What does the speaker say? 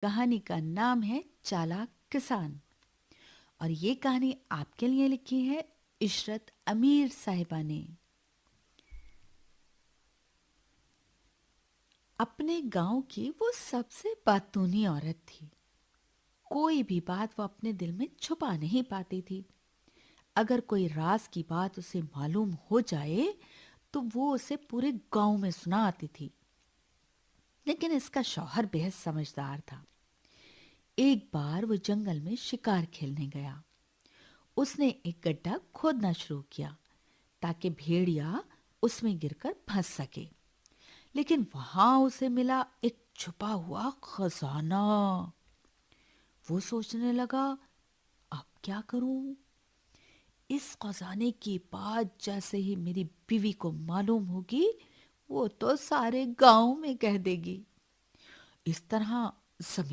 کہانی کا نام ہے چالاک کسان، اور یہ کہانی آپ کے لیے لکھی ہے عشرت امیر صاحبہ نے۔ اپنے گاؤں کی وہ سب سے باتونی عورت تھی۔ کوئی بھی بات وہ اپنے دل میں چھپا نہیں پاتی تھی۔ اگر کوئی راز کی بات اسے معلوم ہو جائے تو وہ اسے پورے گاؤں میں سنا آتی تھی۔ لیکن اس کا شوہر بہت سمجھدار تھا۔ ایک بار وہ جنگل میں شکار کھیلنے گیا۔ اس نے ایک گڈھا کھودنا شروع کیا تاکہ بھیڑیا اس میں گر کر پھنس سکے، لیکن وہاں اسے ملا ایک چھپا ہوا خزانہ۔ وہ سوچنے لگا، اب کیا کروں؟ اس خزانے کی بات جیسے ہی میری بیوی کو معلوم ہوگی وہ تو سارے گاؤں میں کہہ دے گی۔ اس طرح زمین